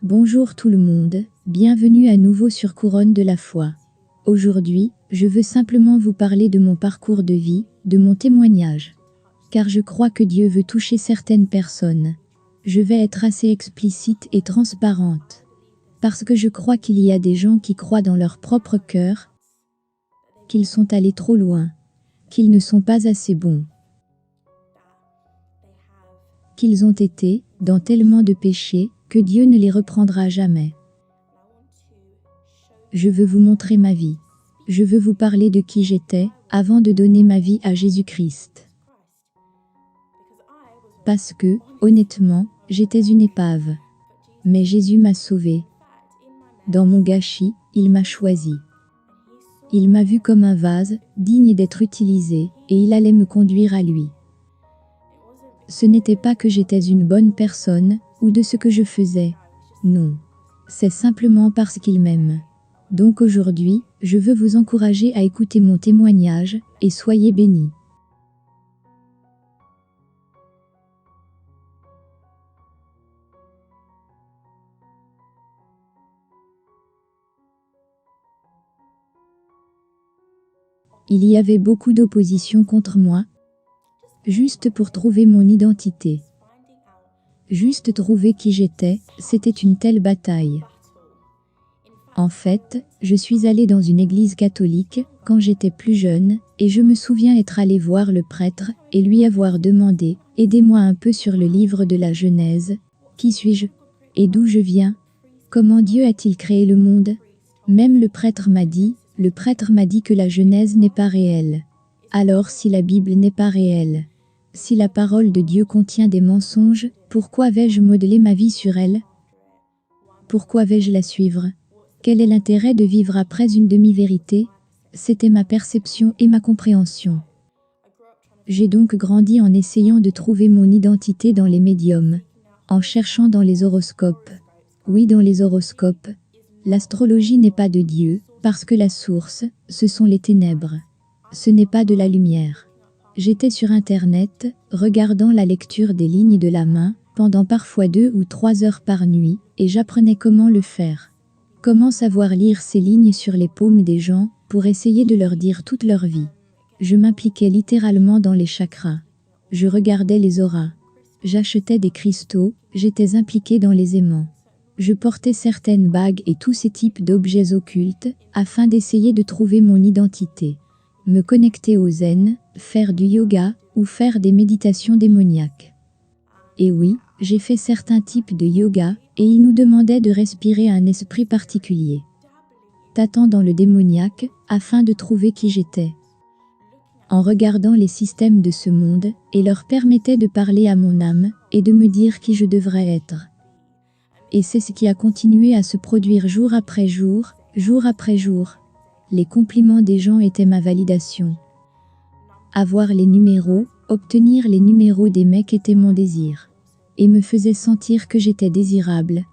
Bonjour tout le monde, bienvenue à nouveau sur Couronne de la foi. Aujourd'hui, je veux simplement vous parler de mon parcours de vie, de mon témoignage. Car je crois que Dieu veut toucher certaines personnes. Je vais être assez explicite et transparente. Parce que je crois qu'il y a des gens qui croient dans leur propre cœur qu'ils sont allés trop loin, qu'ils ne sont pas assez bons, qu'ils ont été dans tellement de péchés que Dieu ne les reprendra jamais. Je veux vous montrer ma vie. Je veux vous parler de qui j'étais avant de donner ma vie à Jésus-Christ. Parce que, honnêtement, j'étais une épave. Mais Jésus m'a sauvée. Dans mon gâchis, il m'a choisi. Il m'a vu comme un vase, digne d'être utilisé, et il allait me conduire à lui. Ce n'était pas que j'étais une bonne personne, ou de ce que je faisais. Non. C'est simplement parce qu'il m'aime. Donc aujourd'hui, je veux vous encourager à écouter mon témoignage, et soyez bénis. Il y avait beaucoup d'opposition contre moi, juste pour trouver mon identité. Juste trouver qui j'étais, c'était une telle bataille. En fait, je suis allée dans une église catholique quand j'étais plus jeune, et je me souviens être allée voir le prêtre et lui avoir demandé « Aidez-moi un peu sur le livre de la Genèse. Qui suis-je? Et d'où je viens? Comment Dieu a-t-il créé le monde ?» Même le prêtre m'a dit que la Genèse n'est pas réelle. Alors si la Bible n'est pas réelle, si la parole de Dieu contient des mensonges, pourquoi vais-je modeler ma vie sur elle? Pourquoi vais-je la suivre? Quel est l'intérêt de vivre après une demi-vérité? C'était ma perception et ma compréhension. J'ai donc grandi en essayant de trouver mon identité dans les médiums, en cherchant dans les horoscopes. Oui, dans les horoscopes. L'astrologie n'est pas de Dieu, parce que la source, ce sont les ténèbres. Ce n'est pas de la lumière. J'étais sur Internet, regardant la lecture des lignes de la main, pendant parfois 2 ou 3 heures par nuit, et j'apprenais comment le faire. Comment savoir lire ces lignes sur les paumes des gens, pour essayer de leur dire toute leur vie. Je m'impliquais littéralement dans les chakras. Je regardais les auras. J'achetais des cristaux, j'étais impliquée dans les aimants. Je portais certaines bagues et tous ces types d'objets occultes, afin d'essayer de trouver mon identité. Me connecter au zen, faire du yoga, ou faire des méditations démoniaques. Et oui, j'ai fait certains types de yoga, et ils nous demandaient de respirer un esprit particulier. Tâtant dans le démoniaque, afin de trouver qui j'étais. En regardant les systèmes de ce monde, et leur permettait de parler à mon âme, et de me dire qui je devrais être. Et c'est ce qui a continué à se produire jour après jour, jour après jour. Les compliments des gens étaient ma validation. Avoir les numéros, obtenir les numéros des mecs était mon désir. Et me faisait sentir que j'étais désirable.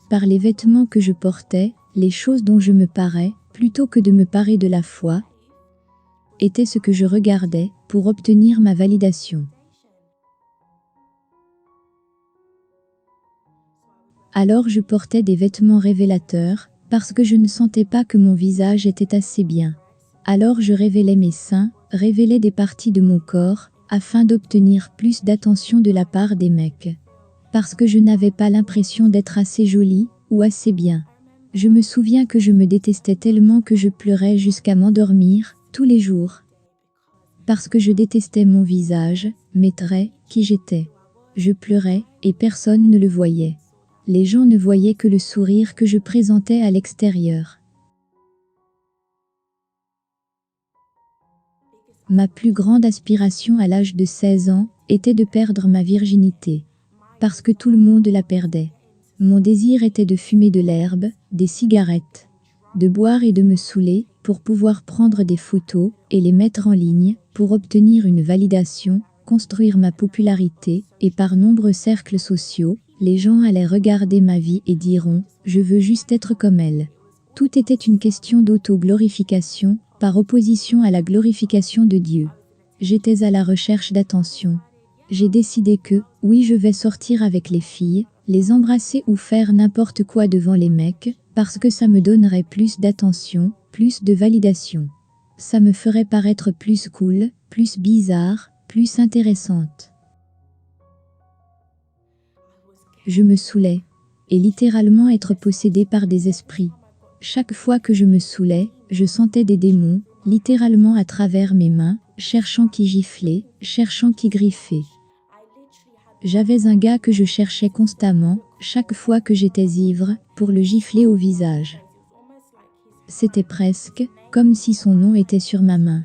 Par les vêtements que je portais, les choses dont je me parais, plutôt que de me parer de la foi, était ce que je regardais pour obtenir ma validation. Alors je portais des vêtements révélateurs, parce que je ne sentais pas que mon visage était assez bien. Alors je révélais mes seins, révélais des parties de mon corps, afin d'obtenir plus d'attention de la part des mecs. Parce que je n'avais pas l'impression d'être assez jolie, ou assez bien. Je me souviens que je me détestais tellement que je pleurais jusqu'à m'endormir, tous les jours. Parce que je détestais mon visage, mes traits, qui j'étais. Je pleurais, et personne ne le voyait. Les gens ne voyaient que le sourire que je présentais à l'extérieur. Ma plus grande aspiration à l'âge de 16 ans était de perdre ma virginité. Parce que tout le monde la perdait. Mon désir était de fumer de l'herbe, des cigarettes, de boire et de me saouler, pour pouvoir prendre des photos et les mettre en ligne, pour obtenir une validation, construire ma popularité, et par nombreux cercles sociaux, les gens allaient regarder ma vie et diront « Je veux juste être comme elle ». Tout était une question d'auto-glorification, par opposition à la glorification de Dieu. J'étais à la recherche d'attention. J'ai décidé que, oui, je vais sortir avec les filles, Les embrasser ou faire n'importe quoi devant les mecs, parce que ça me donnerait plus d'attention, plus de validation. Ça me ferait paraître plus cool, plus bizarre, plus intéressante. Je me saoulais. Et littéralement être possédée par des esprits. Chaque fois que je me saoulais, je sentais des démons, littéralement à travers mes mains, cherchant qui gifler, cherchant qui griffer. J'avais un gars que je cherchais constamment, chaque fois que j'étais ivre, pour le gifler au visage. C'était presque comme si son nom était sur ma main.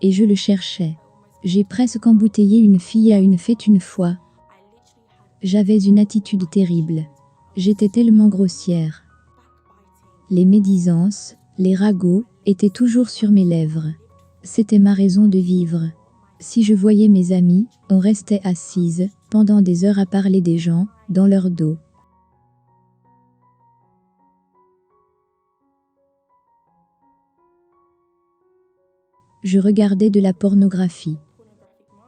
Et je le cherchais. J'ai presque embouteillé une fille à une fête une fois. J'avais une attitude terrible. J'étais tellement grossière. Les médisances, les ragots, étaient toujours sur mes lèvres. C'était ma raison de vivre. Si je voyais mes amis, on restait assise, pendant des heures à parler des gens, dans leur dos. Je regardais de la pornographie.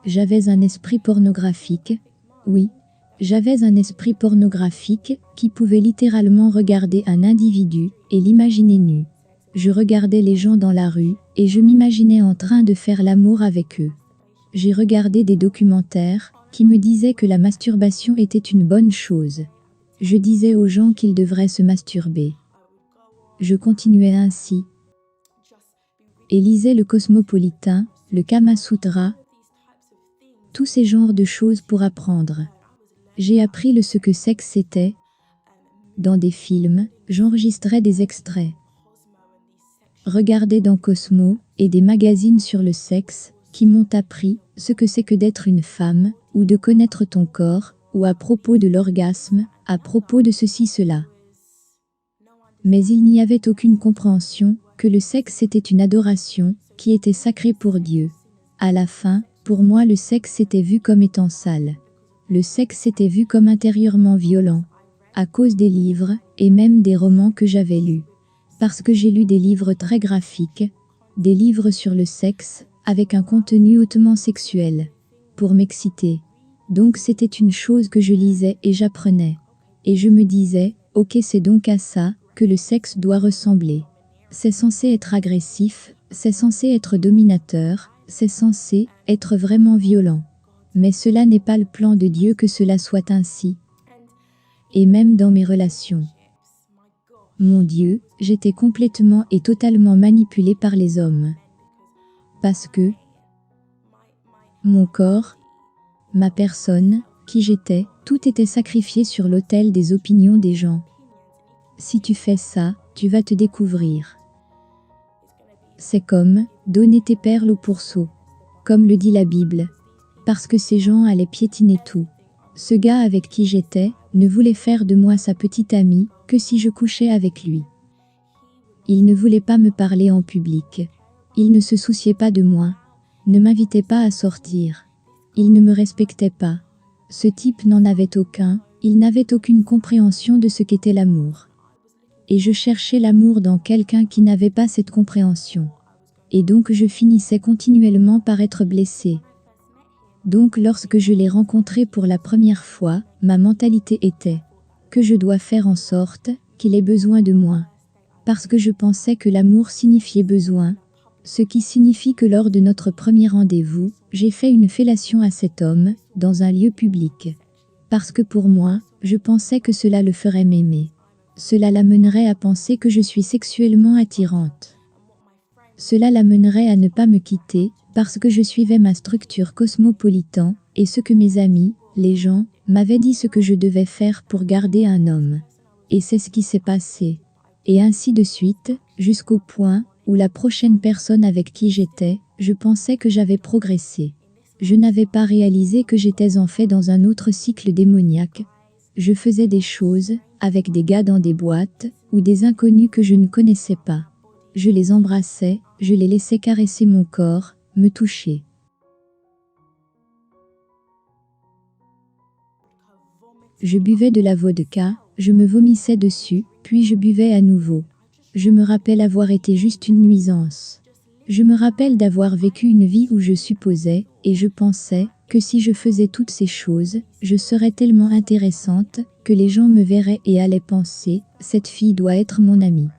J'avais un esprit pornographique, oui. J'avais un esprit pornographique qui pouvait littéralement regarder un individu et l'imaginer nu. Je regardais les gens dans la rue et je m'imaginais en train de faire l'amour avec eux. J'ai regardé des documentaires qui me disaient que la masturbation était une bonne chose. Je disais aux gens qu'ils devraient se masturber. Je continuais ainsi. Et lisais le Cosmopolitain, le Kama Sutra, tous ces genres de choses pour apprendre. J'ai appris ce que sexe c'était. Dans des films, j'enregistrais des extraits. Regardais dans Cosmo et des magazines sur le sexe qui m'ont appris ce que c'est que d'être une femme ou de connaître ton corps ou à propos de l'orgasme, à propos de ceci cela. Mais il n'y avait aucune compréhension que le sexe était une adoration qui était sacrée pour Dieu. À la fin, pour moi le sexe était vu comme étant sale. Le sexe était vu comme intérieurement violent, à cause des livres et même des romans que j'avais lus. Parce que j'ai lu des livres très graphiques, des livres sur le sexe, avec un contenu hautement sexuel, pour m'exciter. Donc c'était une chose que je lisais et j'apprenais. Et je me disais, ok c'est donc à ça que le sexe doit ressembler. C'est censé être agressif, c'est censé être dominateur, c'est censé être vraiment violent. Mais cela n'est pas le plan de Dieu que cela soit ainsi. Et même dans mes relations. Mon Dieu, j'étais complètement et totalement manipulée par les hommes. Parce que mon corps, ma personne, qui j'étais, tout était sacrifié sur l'autel des opinions des gens. Si tu fais ça, tu vas te découvrir. C'est comme donner tes perles au pourceau, comme le dit la Bible. Parce que ces gens allaient piétiner tout. Ce gars avec qui j'étais ne voulait faire de moi sa petite amie que si je couchais avec lui. Il ne voulait pas me parler en public. Il ne se souciait pas de moi. Ne m'invitait pas à sortir. Il ne me respectait pas. Ce type n'en avait aucun, il n'avait aucune compréhension de ce qu'était l'amour. Et je cherchais l'amour dans quelqu'un qui n'avait pas cette compréhension. Et donc je finissais continuellement par être blessée. Donc lorsque je l'ai rencontré pour la première fois, ma mentalité était que je dois faire en sorte qu'il ait besoin de moi. Parce que je pensais que l'amour signifiait besoin, ce qui signifie que lors de notre premier rendez-vous, j'ai fait une fellation à cet homme, dans un lieu public. Parce que pour moi, je pensais que cela le ferait m'aimer. Cela l'amènerait à penser que je suis sexuellement attirante. Cela l'amènerait à ne pas me quitter, parce que je suivais ma structure cosmopolitain, et ce que mes amis, les gens, m'avaient dit ce que je devais faire pour garder un homme. Et c'est ce qui s'est passé. Et ainsi de suite, jusqu'au point où la prochaine personne avec qui j'étais, je pensais que j'avais progressé. Je n'avais pas réalisé que j'étais en fait dans un autre cycle démoniaque. Je faisais des choses, avec des gars dans des boîtes, ou des inconnus que je ne connaissais pas. Je les embrassais, je les laissais caresser mon corps, me toucher. Je buvais de la vodka, je me vomissais dessus, puis je buvais à nouveau. Je me rappelle avoir été juste une nuisance. Je me rappelle d'avoir vécu une vie où je supposais, et je pensais, que si je faisais toutes ces choses, je serais tellement intéressante que les gens me verraient et allaient penser, cette fille doit être mon amie.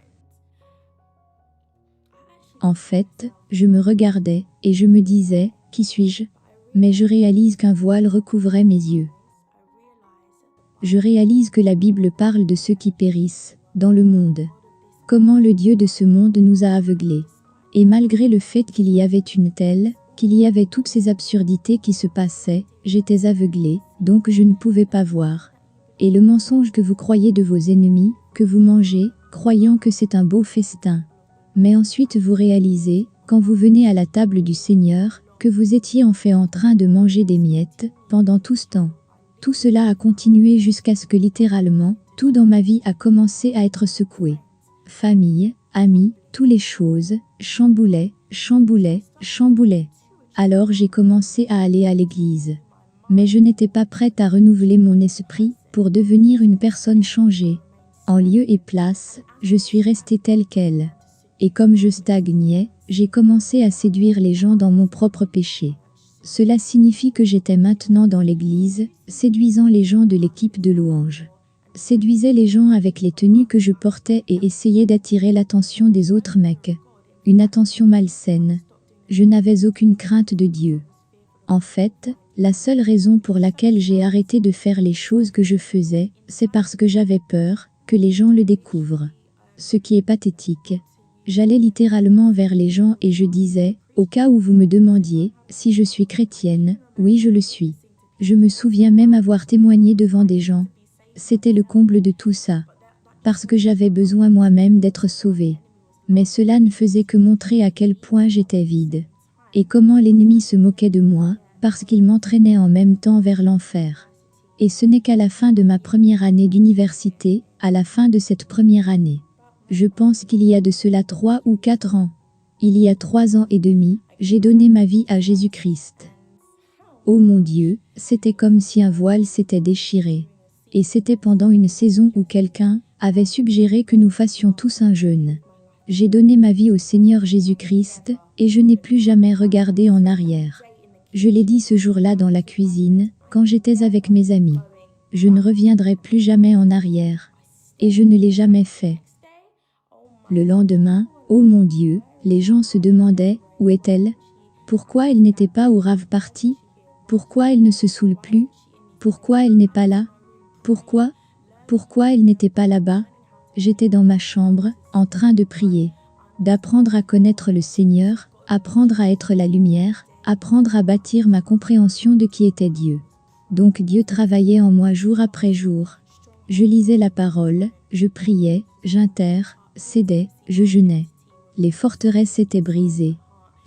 En fait, je me regardais et je me disais, qui suis-je? Mais je réalise qu'un voile recouvrait mes yeux. Je réalise que la Bible parle de ceux qui périssent dans le monde. Comment le Dieu de ce monde nous a aveuglés. Et malgré le fait qu'il y avait qu'il y avait toutes ces absurdités qui se passaient, j'étais aveuglée, donc je ne pouvais pas voir. Et le mensonge que vous croyez de vos ennemis, que vous mangez, croyant que c'est un beau festin. Mais ensuite vous réalisez, quand vous venez à la table du Seigneur, que vous étiez en fait en train de manger des miettes, pendant tout ce temps. Tout cela a continué jusqu'à ce que littéralement, tout dans ma vie a commencé à être secoué. Famille, amis, toutes les choses, chamboulaient. Alors j'ai commencé à aller à l'église. Mais je n'étais pas prête à renouveler mon esprit pour devenir une personne changée. En lieu et place, je suis restée telle qu'elle. Et comme je stagnais, j'ai commencé à séduire les gens dans mon propre péché. Cela signifie que j'étais maintenant dans l'église, séduisant les gens de l'équipe de louange. Séduisais les gens avec les tenues que je portais et essayais d'attirer l'attention des autres mecs. Une attention malsaine. Je n'avais aucune crainte de Dieu. En fait, la seule raison pour laquelle j'ai arrêté de faire les choses que je faisais, c'est parce que j'avais peur que les gens le découvrent. Ce qui est pathétique. J'allais littéralement vers les gens et je disais, au cas où vous me demandiez, si je suis chrétienne, oui je le suis. Je me souviens même avoir témoigné devant des gens. C'était le comble de tout ça. Parce que j'avais besoin moi-même d'être sauvée. Mais cela ne faisait que montrer à quel point j'étais vide. Et comment l'ennemi se moquait de moi, parce qu'il m'entraînait en même temps vers l'enfer. Et ce n'est qu'à la fin de ma première année d'université, à la fin de cette première année. Je pense qu'il y a de cela 3 ou 4 ans. Il y a 3 ans et demi, j'ai donné ma vie à Jésus-Christ. Oh mon Dieu, c'était comme si un voile s'était déchiré. Et c'était pendant une saison où quelqu'un avait suggéré que nous fassions tous un jeûne. J'ai donné ma vie au Seigneur Jésus-Christ, et je n'ai plus jamais regardé en arrière. Je l'ai dit ce jour-là dans la cuisine, quand j'étais avec mes amis. Je ne reviendrai plus jamais en arrière. Et je ne l'ai jamais fait. Le lendemain, oh mon Dieu, les gens se demandaient, où est-elle? Pourquoi elle n'était pas au rave party? Pourquoi elle ne se saoule plus? Pourquoi elle n'est pas là? Pourquoi elle n'était pas là-bas? J'étais dans ma chambre, en train de prier. D'apprendre à connaître le Seigneur, apprendre à être la lumière, apprendre à bâtir ma compréhension de qui était Dieu. Donc Dieu travaillait en moi jour après jour. Je lisais la parole, je priais, j'intercédais, je jeûnais. Les forteresses étaient brisées.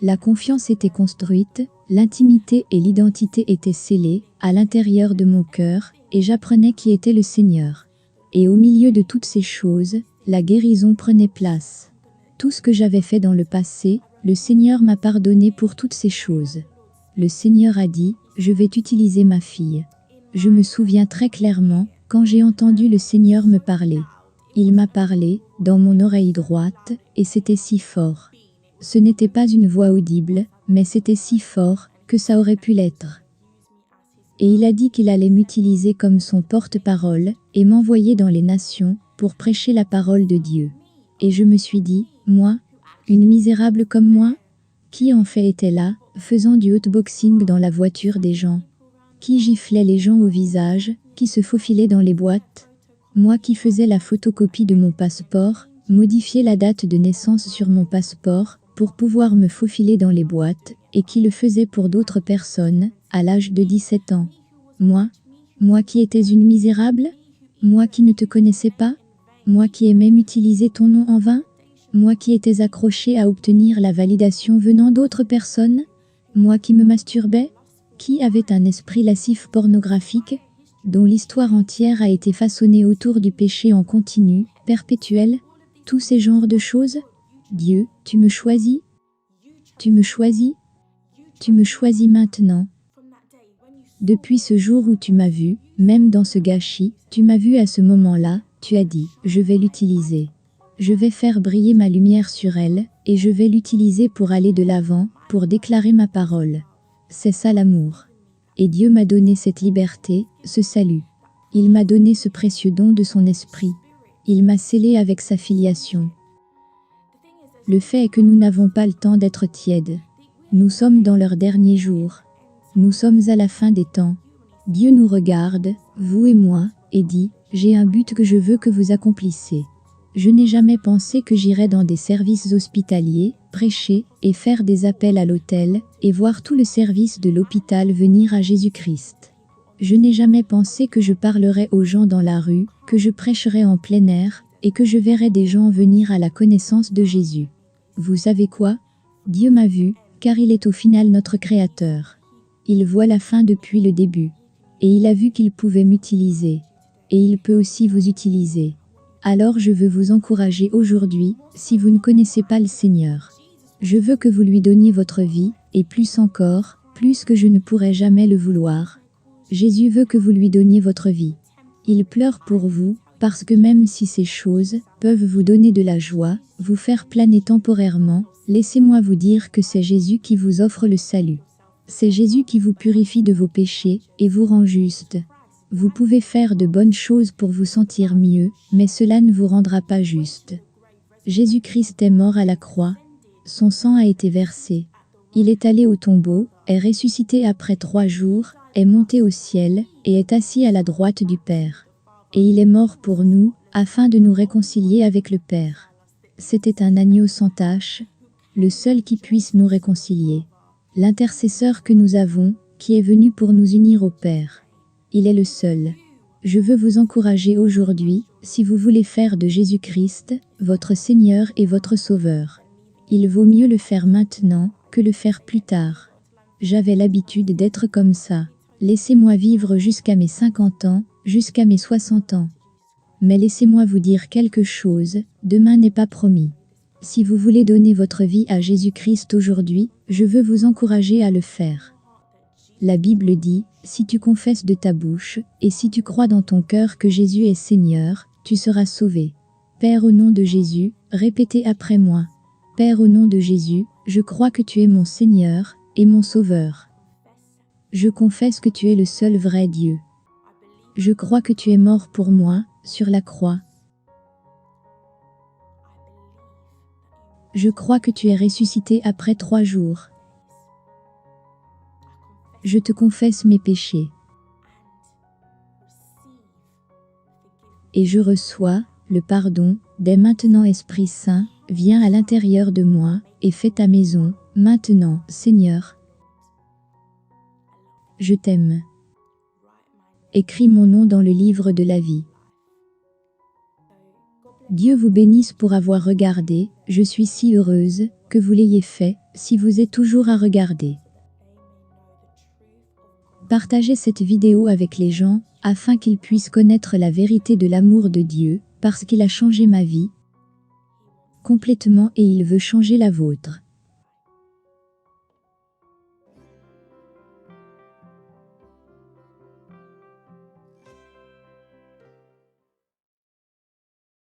La confiance était construite, l'intimité et l'identité étaient scellées à l'intérieur de mon cœur, et j'apprenais qui était le Seigneur. Et au milieu de toutes ces choses, la guérison prenait place. Tout ce que j'avais fait dans le passé, le Seigneur m'a pardonné pour toutes ces choses. Le Seigneur a dit, je vais t'utiliser ma fille. Je me souviens très clairement, quand j'ai entendu le Seigneur me parler. Il m'a parlé, dans mon oreille droite, et c'était si fort. Ce n'était pas une voix audible, mais c'était si fort, que ça aurait pu l'être. Et il a dit qu'il allait m'utiliser comme son porte-parole, et m'envoyer dans les nations, pour prêcher la parole de Dieu. Et je me suis dit, moi, une misérable comme moi? Qui en fait était là, faisant du hotboxing dans la voiture des gens? Qui giflait les gens au visage, qui se faufilait dans les boîtes? Moi qui faisais la photocopie de mon passeport, modifiais la date de naissance sur mon passeport, pour pouvoir me faufiler dans les boîtes, et qui le faisait pour d'autres personnes, à l'âge de 17 ans. Moi qui étais une misérable? Moi qui ne te connaissais pas? Moi qui aimais utiliser ton nom en vain? Moi qui étais accrochée à obtenir la validation venant d'autres personnes? Moi qui me masturbais? Qui avait un esprit lascif pornographique, dont l'histoire entière a été façonnée autour du péché en continu, perpétuel? Tous ces genres de choses? Dieu, tu me choisis? Tu me choisis? Tu me choisis maintenant. Depuis ce jour où tu m'as vu, même dans ce gâchis, tu m'as vu à ce moment-là, tu as dit, je vais l'utiliser. Je vais faire briller ma lumière sur elle, et je vais l'utiliser pour aller de l'avant, pour déclarer ma parole. C'est ça l'amour. Et Dieu m'a donné cette liberté, ce salut. Il m'a donné ce précieux don de son esprit. Il m'a scellé avec sa filiation. Le fait est que nous n'avons pas le temps d'être tièdes. Nous sommes dans leurs derniers jours. Nous sommes à la fin des temps. Dieu nous regarde, vous et moi, et dit, « J'ai un but que je veux que vous accomplissez. » Je n'ai jamais pensé que j'irais dans des services hospitaliers, prêcher, et faire des appels à l'hôtel, et voir tout le service de l'hôpital venir à Jésus-Christ. Je n'ai jamais pensé que je parlerais aux gens dans la rue, que je prêcherais en plein air, et que je verrais des gens venir à la connaissance de Jésus. Vous savez quoi? Dieu m'a vu, car il est au final notre Créateur. Il voit la fin depuis le début. Et il a vu qu'il pouvait m'utiliser. Et il peut aussi vous utiliser. Alors je veux vous encourager aujourd'hui, si vous ne connaissez pas le Seigneur. Je veux que vous lui donniez votre vie, et plus encore, plus que je ne pourrais jamais le vouloir. Jésus veut que vous lui donniez votre vie. Il pleure pour vous, parce que même si ces choses peuvent vous donner de la joie, vous faire planer temporairement, laissez-moi vous dire que c'est Jésus qui vous offre le salut. C'est Jésus qui vous purifie de vos péchés, et vous rend juste. Vous pouvez faire de bonnes choses pour vous sentir mieux, mais cela ne vous rendra pas juste. Jésus-Christ est mort à la croix. Son sang a été versé. Il est allé au tombeau, est ressuscité après 3 jours, est monté au ciel, et est assis à la droite du Père. Et il est mort pour nous, afin de nous réconcilier avec le Père. C'était un agneau sans tache, le seul qui puisse nous réconcilier. L'intercesseur que nous avons, qui est venu pour nous unir au Père. Il est le seul. Je veux vous encourager aujourd'hui, si vous voulez faire de Jésus-Christ, votre Seigneur et votre Sauveur. Il vaut mieux le faire maintenant, que le faire plus tard. J'avais l'habitude d'être comme ça. Laissez-moi vivre jusqu'à mes 50 ans, jusqu'à mes 60 ans. Mais laissez-moi vous dire quelque chose, demain n'est pas promis. Si vous voulez donner votre vie à Jésus-Christ aujourd'hui, je veux vous encourager à le faire. La Bible dit, si tu confesses de ta bouche, et si tu crois dans ton cœur que Jésus est Seigneur, tu seras sauvé. Père, au nom de Jésus, répétez après moi. Père, au nom de Jésus, je crois que tu es mon Seigneur, et mon Sauveur. Je confesse que tu es le seul vrai Dieu. Je crois que tu es mort pour moi, sur la croix. Je crois que tu es ressuscité après 3 jours. Je te confesse mes péchés. Et je reçois le pardon. Dès maintenant, Esprit Saint, viens à l'intérieur de moi, et fais ta maison, maintenant, Seigneur. Je t'aime. Écris mon nom dans le livre de la vie. Dieu vous bénisse pour avoir regardé, je suis si heureuse que vous l'ayez fait, si vous êtes toujours à regarder. Partagez cette vidéo avec les gens, afin qu'ils puissent connaître la vérité de l'amour de Dieu, parce qu'il a changé ma vie complètement et il veut changer la vôtre.